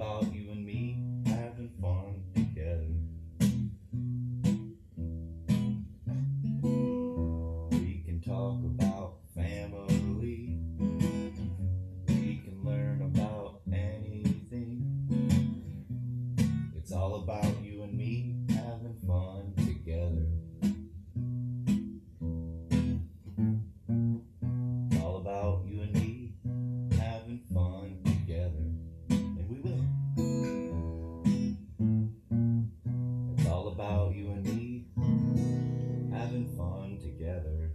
about you and me having fun together. We can talk about family. We can learn about anything. It's all about you and me having fun together. It's all about you and me having fun together. And we will. It's all about you and me having fun together.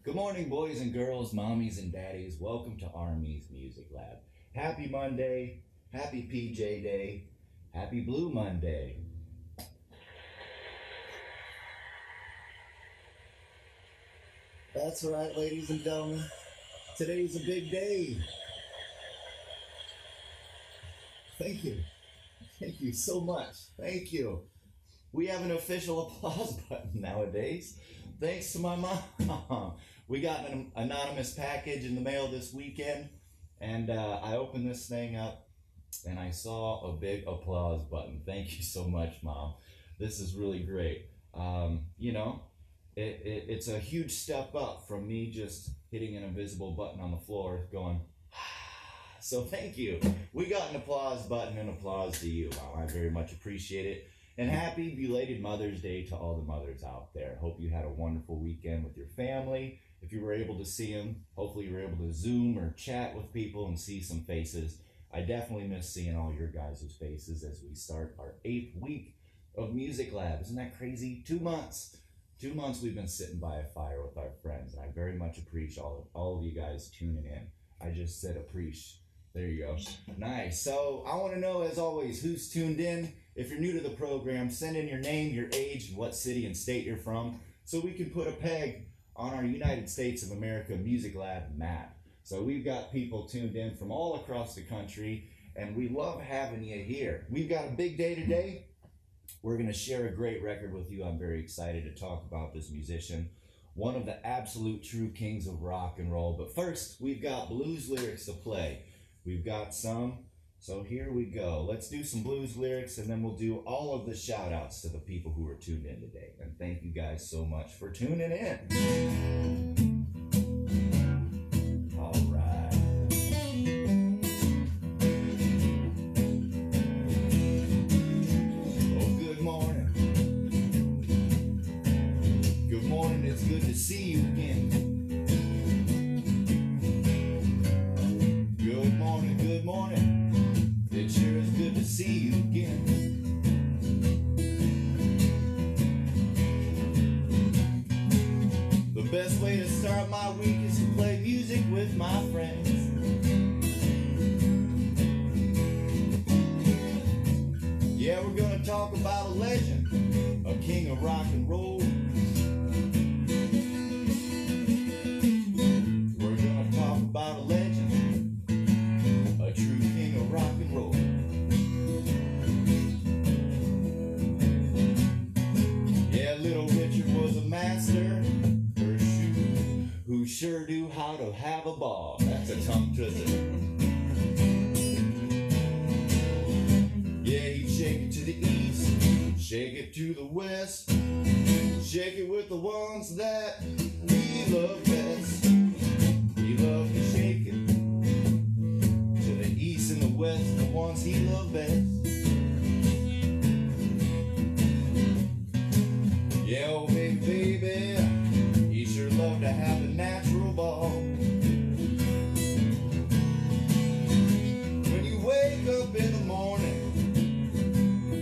Good morning, boys and girls, mommies and daddies. Welcome to RME's Music Lab. Happy Monday, happy PJ Day, happy Blue Monday. That's right, ladies and gentlemen. Today's a big day. Thank you. Thank you so much. Thank you. We have an official applause button nowadays. Thanks to my mom. We got an anonymous package in the mail this weekend, and I opened this thing up and I saw a big applause button. Thank you so much, Mom. This is really great. You know, it's a huge step up from me just hitting an invisible button on the floor going, so thank you. We got an applause button and applause to you, Mom. I very much appreciate it. And happy belated Mother's Day to all the mothers out there. Hope you had a wonderful weekend with your family. If you were able to see them, hopefully you were able to Zoom or chat with people and see some faces. I definitely miss seeing all your guys' faces as we start our 8th week of Music Lab. Isn't that crazy? 2 months. 2 months we've been sitting by a fire with our friends, and I very much appreciate all of you guys tuning in. I just said appreciate. There you go. Nice. So I want to know, as always, who's tuned in. If you're new to the program, send in your name, your age, and what city and state you're from, so we can put a peg on our United States of America Music Lab map. So we've got people tuned in from all across the country, and we love having you here. We've got a big day today. We're going to share a great record with you. I'm very excited to talk about this musician, one of the absolute true kings of rock and roll. But first, we've got blues lyrics to play. We've got some, so here we go. Let's do some blues lyrics, and then we'll do all of the shout outs to the people who are tuned in today. And thank you guys so much for tuning in. All right. Oh, good morning. Good morning, it's good to see you again. Good morning, it sure is good to see you again. The best way to start my week is to play music with my friends. Yeah, we're gonna talk about a legend, a king of rock and roll. We're gonna talk about a legend, a true king of rock and roll. Yeah, Little Richard was a master who sure knew how to have a ball. That's a tongue twister. Yeah, he'd shake it to the east, shake it to the west, shake it with the ones that we love best. He loved to shake it east and the west, the ones he loved best. Yeah, oh baby, baby, he sure loved to have a natural ball. When you wake up in the morning,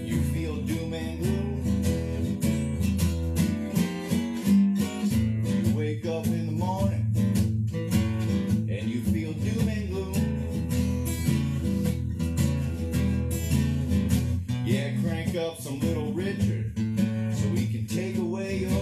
you feel doom and gloom. You wake up in the morning and you feel doom and gloom. Yeah, crank up some Little Richard so he can take away your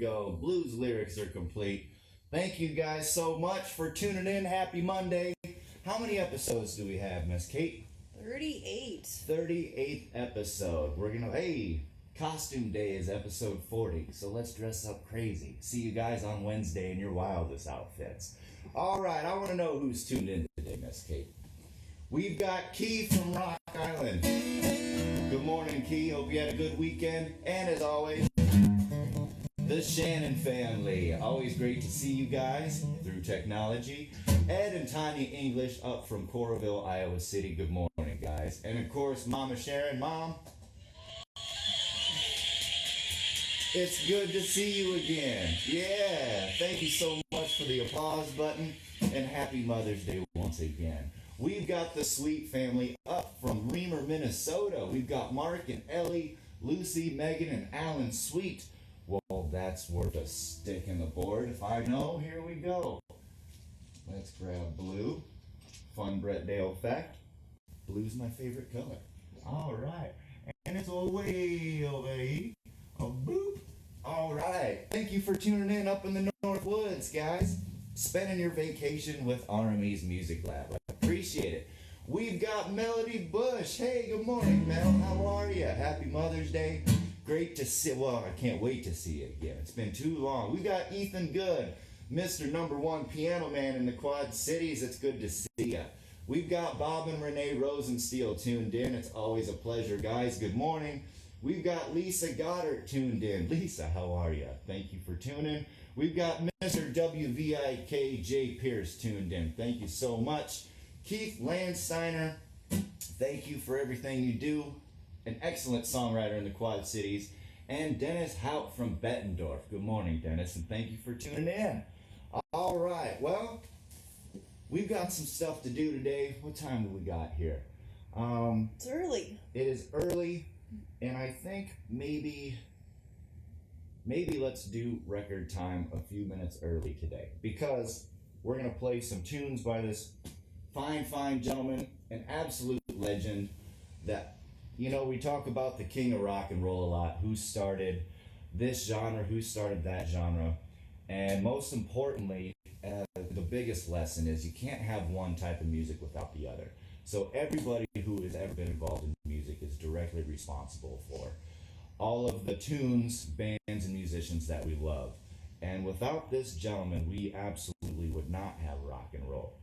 go. Blues lyrics are complete. Thank you guys so much for tuning in. Happy Monday. How many episodes do we have, Miss Kate? 38. 38th episode. We're gonna, hey, costume day is episode 40, so let's dress up crazy. See you guys on Wednesday in your wildest outfits. All right, I want to know who's tuned in today, Miss Kate. We've got Key from Rock Island. Good morning, Key. Hope you had a good weekend. And as always, the Shannon family. Always great to see you guys through technology. Ed and Tanya English up from Coralville, Iowa City. Good morning, guys. And of course, Mama Sharon. Mom, it's good to see you again. Yeah, thank you so much for the applause button. And happy Mother's Day once again. We've got the Sweet family up from Reamer, Minnesota. We've got Mark and Ellie, Lucy, Megan, and Alan Sweet. Well, that's worth a stick in the board. If I know, here we go. Let's grab blue. Fun Brett Dale fact. Blue's my favorite color. All right. And it's way over here. A boop. All right. Thank you for tuning in up in the North Woods, guys. Spending your vacation with RME's Music Lab. I appreciate it. We've got Melody Bush. Hey, good morning, Mel. How are you? Happy Mother's Day. Great to see. Well, I can't wait to see you again. It's been too long. We got Ethan Good, Mr. Number One Piano Man in the Quad Cities. It's good to see you. We've got Bob and Renee Rosensteel tuned in. It's always a pleasure, guys. Good morning. We've got Lisa Goddard tuned in. Lisa, how are you? Thank you for tuning. We've got Mr. WVIKJ Pierce tuned in. Thank you so much. Keith Landsteiner, thank you for everything you do. An excellent songwriter in the Quad Cities. And Dennis Haupt from Bettendorf. Good morning, Dennis, and thank you for tuning in. All right, well, we've got some stuff to do today. What time do we got here? It's early. It is early, and I think maybe let's do record time a few minutes early today, because we're going to play some tunes by this fine gentleman, an absolute legend that, you know, we talk about the king of rock and roll a lot, who started this genre, who started that genre, and most importantly, the biggest lesson is you can't have one type of music without the other. So everybody who has ever been involved in music is directly responsible for all of the tunes, bands, and musicians that we love. And without this gentleman, we absolutely would not have rock and roll.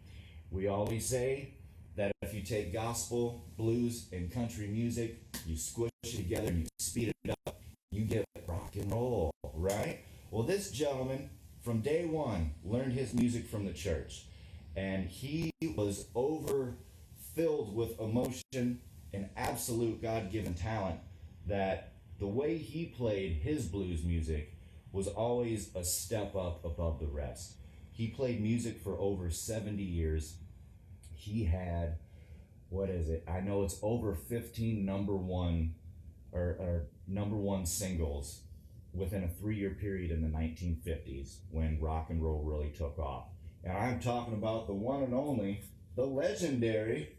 We always say that if you take gospel, blues, and country music, you squish it together and you speed it up, you get rock and roll, right? Well, this gentleman, from day one, learned his music from the church. And he was overfilled with emotion and absolute God-given talent that the way he played his blues music was always a step up above the rest. He played music for over 70 years. He had, what is it? I know it's over 15 number one singles within a 3-year period in the 1950s when rock and roll really took off. And I'm talking about the one and only, the legendary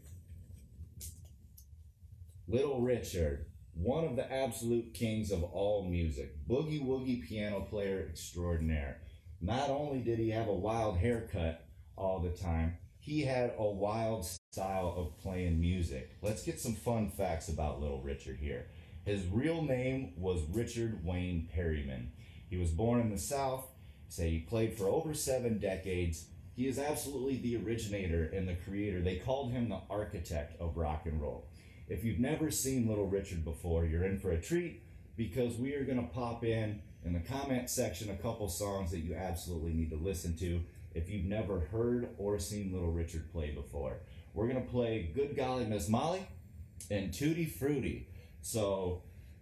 Little Richard, one of the absolute kings of all music, boogie woogie piano player extraordinaire. Not only did he have a wild haircut all the time, he had a wild style of playing music. Let's get some fun facts about Little Richard here. His real name was Richard Wayne Perryman. He was born in the South. Say he played for over 7 decades. He is absolutely the originator and the creator. They called him the architect of rock and roll. If you've never seen Little Richard before, you're in for a treat, because we are going to pop in the comment section a couple songs that you absolutely need to listen to if you've never heard or seen Little Richard play before. We're going to play Good Golly Miss Molly and Tutti Frutti. So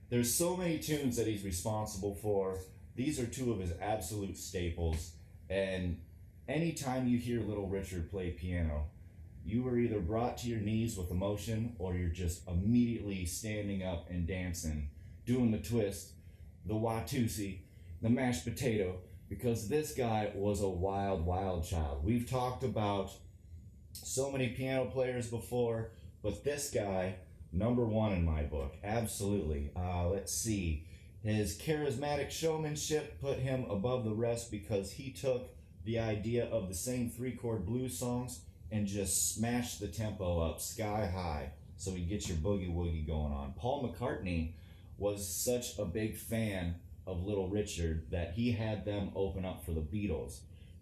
there's so many tunes that he's responsible for. These are 2 of his absolute staples. And anytime you hear Little Richard play piano, you were either brought to your knees with emotion, or you're just immediately standing up and dancing, doing the twist, the Watusi, the mashed potato, because this guy was a wild child. We've talked about so many piano players before, but this guy, number one in my book, absolutely. Let's see. His charismatic showmanship put him above the rest because he took the idea of the same 3-chord blues songs and just smashed the tempo up sky high so he gets your boogie woogie going on. Paul McCartney was such a big fan of Little Richard that he had them open up for the Beatles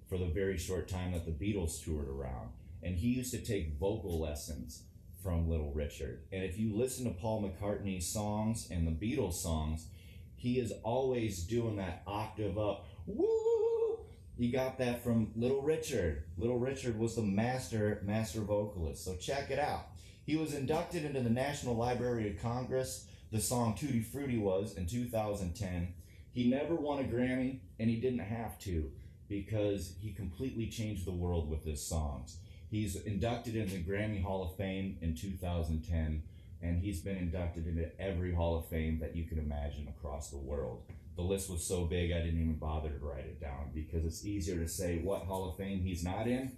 for the very short time that the Beatles toured around. And he used to take vocal lessons from Little Richard. And if you listen to Paul McCartney's songs and the Beatles songs, he is always doing that octave up. Woo! You got that from Little Richard. Little Richard was the master vocalist. So check it out. He was inducted into the National Library of Congress. The song Tutti Frutti was in 2010. He never won a Grammy, and he didn't have to because he completely changed the world with his songs. He's inducted into the Grammy Hall of Fame in 2010, and he's been inducted into every Hall of Fame that you can imagine across the world. The list was so big I didn't even bother to write it down because it's easier to say what Hall of Fame he's not in,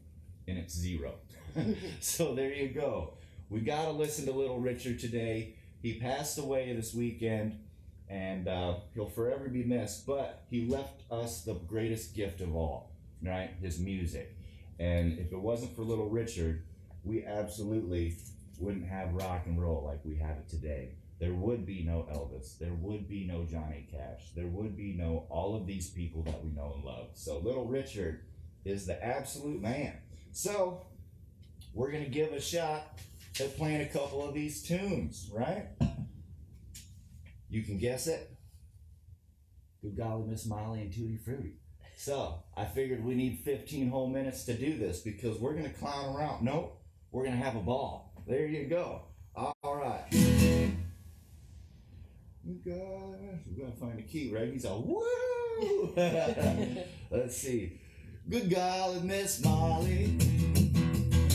and it's 0. So there you go. We got to listen to Little Richard today. He passed away this weekend, and he'll forever be missed, but he left us the greatest gift of all, right? His music. And if it wasn't for Little Richard, we absolutely wouldn't have rock and roll like we have it today. There would be no Elvis. There would be no Johnny Cash. There would be no all of these people that we know and love. So Little Richard is the absolute man. So we're going to give a shot at playing a couple of these tunes, right? You can guess it. Good golly, Miss Molly and Tutti Frutti. So I figured we need 15 whole minutes to do this because we're going to clown around. Nope, we're going to have a ball. There you go. All right. We gotta find the key, right? He's all, woo! Let's see. Good golly, Miss Molly,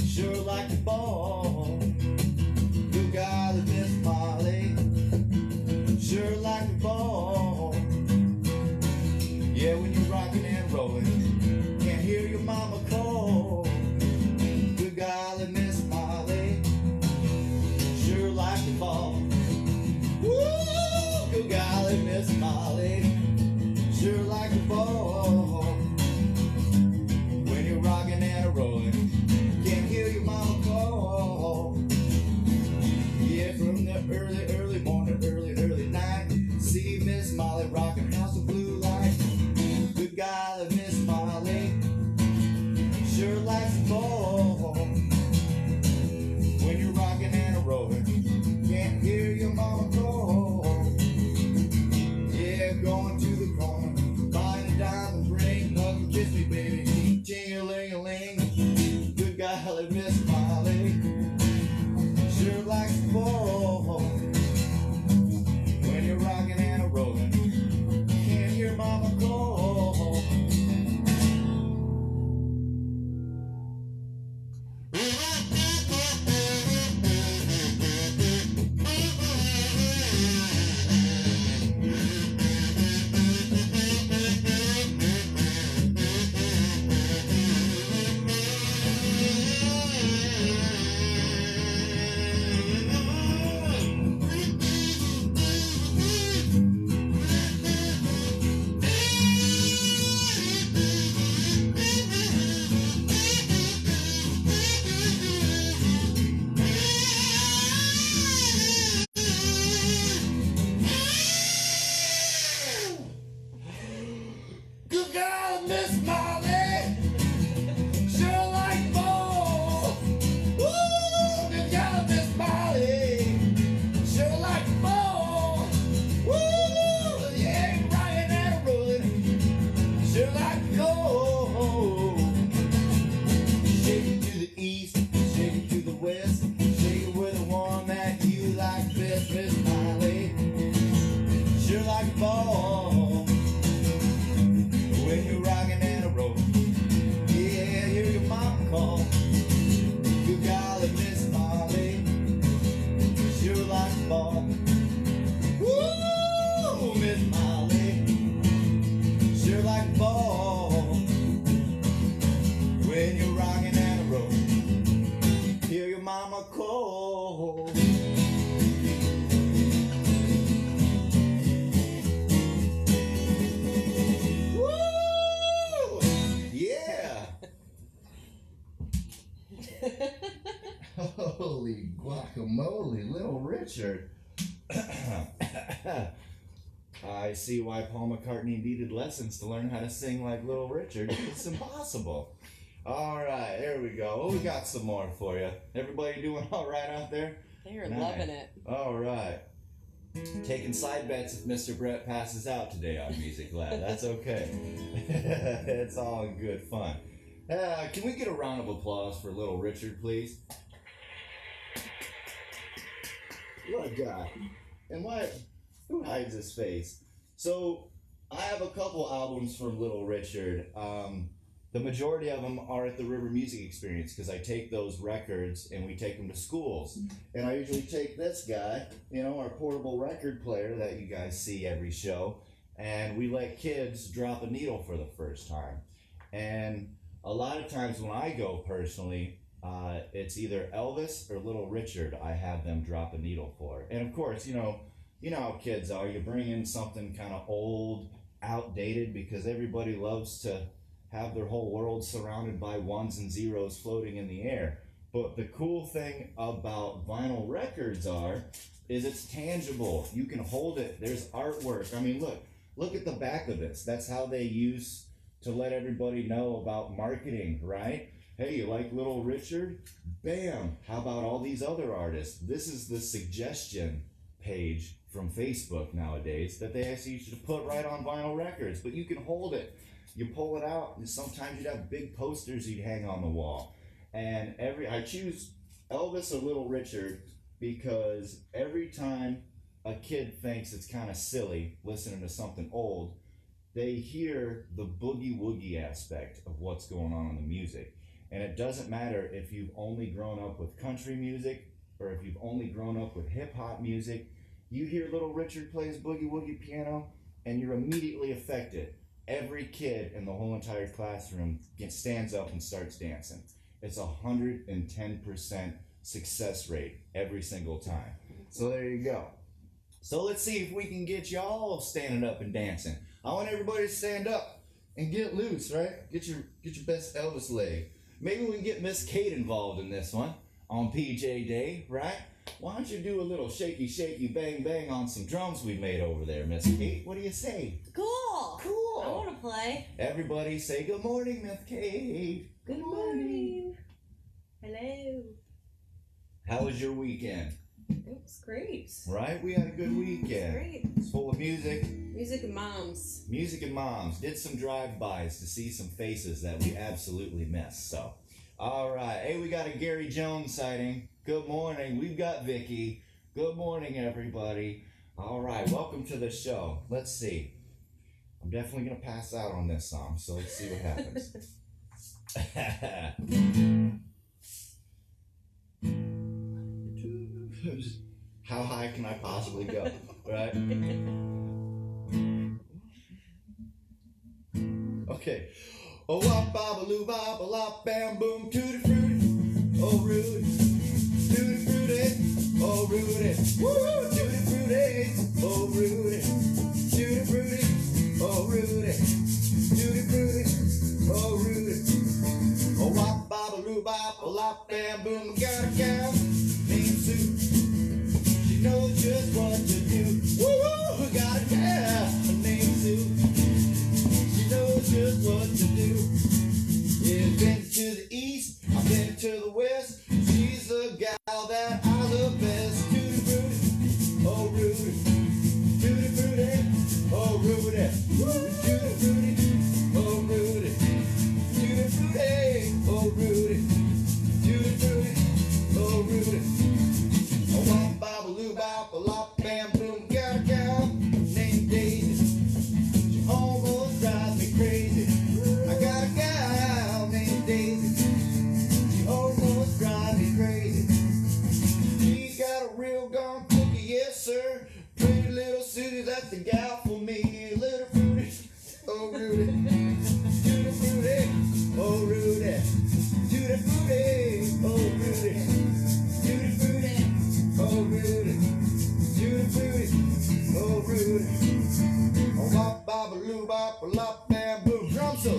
sure like the ball. Good golly, Miss Molly, sure like the ball. Yeah, when you're rocking and rolling, can't hear your mama call. Good golly, Miss Molly, sure like the ball. Woo! Good golly, Miss Molly, sure like the ball. When you're rocking and rolling, can't hear your mama call. Yeah, from the early morning, early night, see Miss Molly rocking House of Blue Light. Good golly, Miss Molly, sure likes the ball. When you're rocking and rolling, can't hear your mama call. Yeah, going to the corner, buying a diamond ring, hug and kiss me, baby, ting-a-ling-a-ling. Good golly, Miss Molly, sure likes the ball. When you're rocking and rolling, can't hear mama call. Good girl, Miss Molly, sure like ball. Woo! Good girl, Miss Molly, sure like ball. Woo! Yeah, rocking and rolling, sure like gold. Shake it to the east, shake it to the west, shake it with the one that you like best, Miss Molly, sure like ball. When you're rocking and rolling, yeah, hear your mama call. Good golly, Miss Molly, sure like the ball. Woo, Miss Molly, sure like the ball. When you're rocking and rolling, hear your mama call. moly, Little Richard. I see why Paul McCartney needed lessons to learn how to sing like Little Richard. It's impossible. All right, there we go. Oh, we got some more for you. Everybody doing all right out there? They're loving it. All right. Taking side bets if Mr. Brett passes out today on Music Lab. That's okay. It's all in good fun. Can we get a round of applause for Little Richard, please? What a guy. And who hides his face? So, I have a couple albums from Little Richard. The majority of them are at the River Music Experience because I take those records and we take them to schools. And I usually take this guy, our portable record player that you guys see every show, and we let kids drop a needle for the first time. And a lot of times when I go personally, it's either Elvis or Little Richard I have them drop a needle for. And of course, you know how kids are. You bring in something kind of old, outdated, because everybody loves to have their whole world surrounded by ones and zeros floating in the air. But the cool thing about vinyl records is it's tangible. You can hold it. There's artwork. I mean, look at the back of this. That's how they used to let everybody know about marketing, right? Hey, you like Little Richard? Bam! How about all these other artists? This is the suggestion page from Facebook nowadays that they actually used to put right on vinyl records, but you can hold it. You pull it out, and sometimes you'd have big posters you'd hang on the wall. And I choose Elvis or Little Richard because every time a kid thinks it's kind of silly listening to something old, they hear the boogie woogie aspect of what's going on in the music. And it doesn't matter if you've only grown up with country music or if you've only grown up with hip hop music. You hear Little Richard plays boogie woogie piano and you're immediately affected. Every kid in the whole entire classroom stands up and starts dancing. It's 110% success rate every single time. So there you go. So let's see if we can get y'all standing up and dancing. I want everybody to stand up and get loose, right? Get your best Elvis leg. Maybe we can get Miss Kate involved in this one on PJ Day, right? Why don't you do a little shaky, shaky, bang, bang on some drums we made over there, Miss Kate? What do you say? Cool. Cool. I want to play. Everybody say good morning, Miss Kate. Good morning. Hello. How was your weekend? It was great. Right? We had a good weekend. It was great. It's full of music. Music and moms. Music and moms. Did some drive-bys to see some faces that we absolutely missed. So, all right. Hey, we got a Gary Jones sighting. Good morning. We've got Vicky. Good morning, everybody. All right. Welcome to the show. Let's see. I'm definitely going to pass out on this song, so let's see what happens. How high can I possibly go, right? Okay. Oh, wop, baba, baba, lop, bam, boom, tutti frutti. Oh, Rudy. Tutti frutti. Oh, Rudy. Woo! Tutti frutti. Oh, Rudy. Tutti frutti. Oh, Rudy. Tutti frutti. Oh, Rudy. Oh, wop, baba, baba, lop, bam, boom. Got a cow named Sue. Knows just what to do. Woo-woo! Got a gal named Sue. She knows just what to do. Yeah, been to the east, I've been to the west. She's the gal that I love best. Tutti frutti, oh Rudy. Tutti frutti, oh Rudy. Tutti frutti, oh Rudy. Tutti frutti, oh Rudy. Tutti frutti, oh Rudy. Oh, wop, bop, loo, bop, a lop, bam, boom, got a gal named Daisy. She almost drives me crazy. I got a gal named Daisy. She almost drives me crazy. She got a real gone cookie, yes sir. Pretty little Susie, that's the gal for me. Little Fruity, oh Rudy. Tutti Frutti, oh Rudy. Tutti Frutti, oh Rudy. Tutti Frutti. Oh Rudy, Tutti Frutti, oh Rudy. Oh wop, bop, loo, bop, lop, bam, boom, drum solo.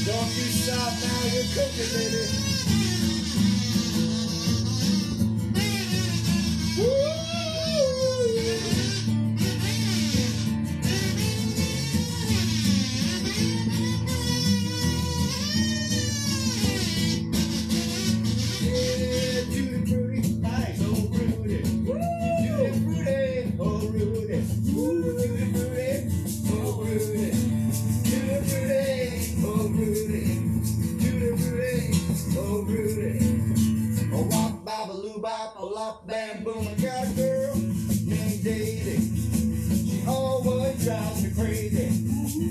Don't you stop now, you're cooking, baby. Yeah, Judy Fruity, nice, oh Rudy. Judy Fruity, oh Rudy. Judy Fruity, oh Rudy. Judy Fruity, oh Rudy. Judy Fruity, oh Rudy. Oh, wop, babaloo, bop, a lop, bam, boom. I got a girl named Daisy. She always drives me crazy.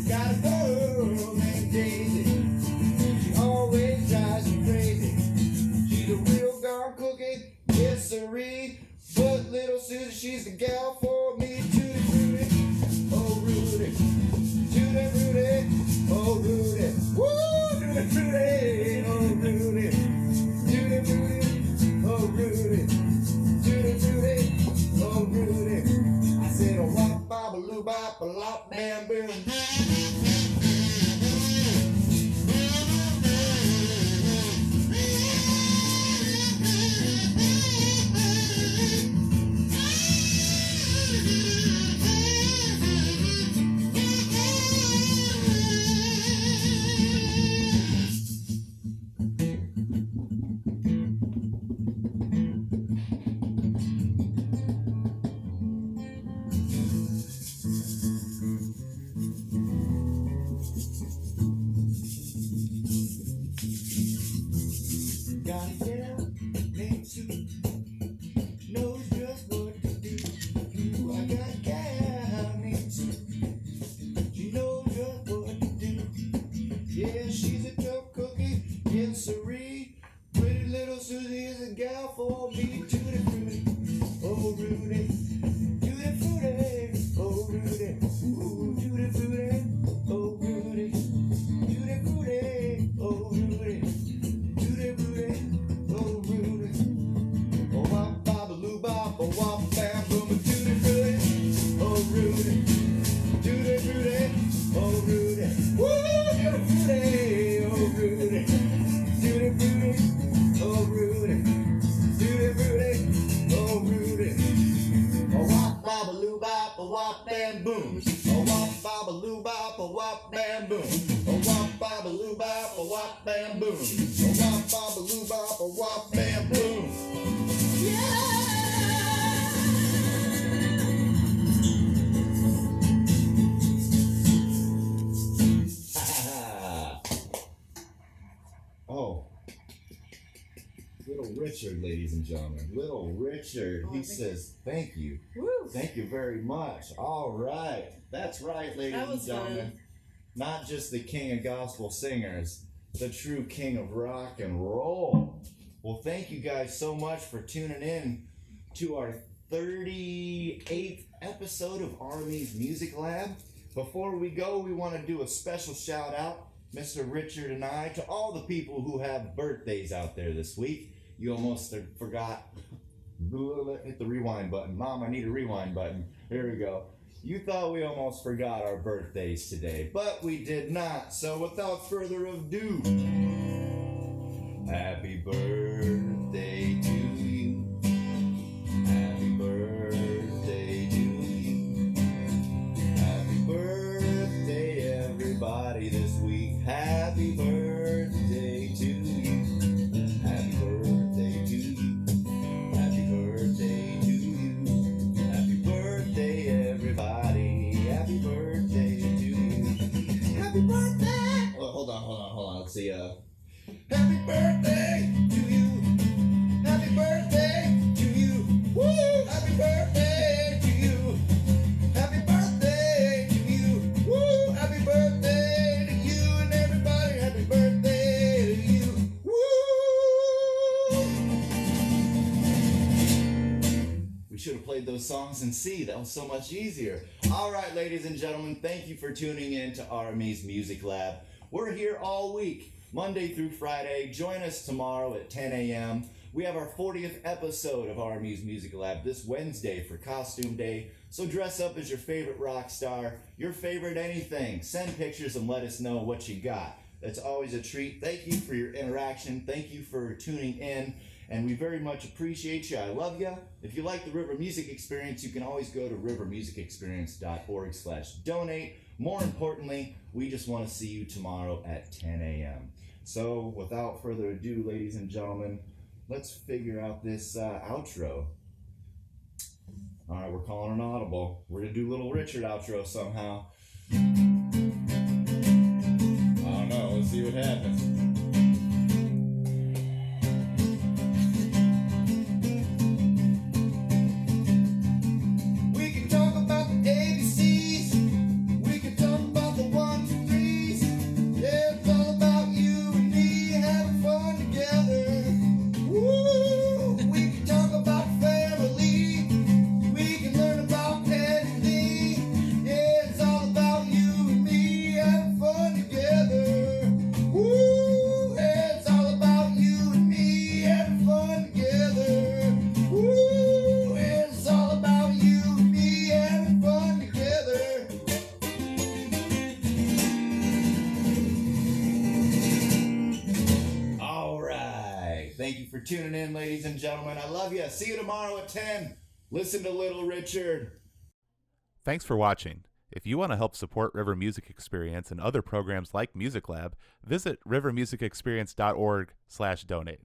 Got a girl named Daisy. She always drives me crazy. She's a real darn cookie, yes sirree. But little Susie, she's the gal for me. Judy Fruity, oh Rudy. Judy Fruity, oh Rudy. Woo, Judy Fruity, oh Rudy. Judy Fruity, oh Rudy. Judy Fruity, oh Rudy. I said a wop, babaloo, bop, a lop, bam, boom. Got a gal named Sue, knows just what to do. I got a gal named Sue, she knows just what to do. Yeah, she's a tough cookie, yes sirree. Pretty little Susie is a gal for me. Judy Fruity, oh Rudy. Judy Fruity, oh Rudy. Ooh, Judy Fruity, oh Rudy. Judy Fruity, oh Rudy. Judy Fruity, oh Rudy. Oh wop, babaloo, bop, oh wop, bam, boom. Judy Fruity, oh Rudy. Judy Fruity, oh Rudy. Woo, Judy Fruity, oh Rudy. Judy Fruity, oh Rudy. Judy Fruity, oh Rudy. Oh wop, babaloo, bop, oh wop, bam, boom. Oh wop, babaloo, bop, oh wop, bam, boom. Oh wop, babaloo, bop, oh wop, bam, boom. Oh wop, babaloo, bop, oh wop, bam, boom. Oh, little Richard, ladies and gentlemen. Little Richard, he says, thank you. Woo. Thank you very much. All right. That's right, ladies That and was gentlemen. fun. Not just the king of gospel singers, the true king of rock and roll. Well, thank you guys so much for tuning in to our 38th episode of RME's Music Lab. Before we go, we want to do a special shout out, Mr. Richard and I, to all the people who have birthdays out there this week. You almost forgot. Hit the rewind button. Mom, I need a rewind button. Here we go. You thought we almost forgot our birthdays today, but we did not. So without further ado, happy birthday to you. Happy birthday to you. Happy birthday, everybody, this week. Happy birthday to you. Happy birthday to you. Happy birthday to you. Happy birthday, everybody. Happy birthday to you. Happy birthday. Oh, hold on. Let's see. Happy birthday to you. Happy birthday to you. Woo! Happy birthday to you. Happy birthday to you. Woo! Happy birthday to you and everybody. Happy birthday to you. Woo! We should have played those songs in C. That was so much easier. All right, ladies and gentlemen, thank you for tuning in to RME's Music Lab. We're here all week, Monday through Friday. Join us tomorrow at 10 a.m. We have our 40th episode of RME's Music Lab this Wednesday for Costume Day. So dress up as your favorite rock star, your favorite anything. Send pictures and let us know what you got. That's always a treat. Thank you for your interaction. Thank you for tuning in. And we very much appreciate you. I love you. If you like the River Music Experience, you can always go to rivermusicexperience.org/donate. More importantly, we just want to see you tomorrow at 10 a.m. So without further ado, ladies and gentlemen, let's figure out this outro. All right, we're calling an audible. We're going to do Little Richard outro somehow. I don't know. Let's see what happens. Thank you for tuning in, ladies and gentlemen. I love you. See you tomorrow at 10. Listen to Little Richard. Thanks for watching. If you want to help support River Music Experience and other programs like Music Lab, visit rivermusicexperience.org/donate.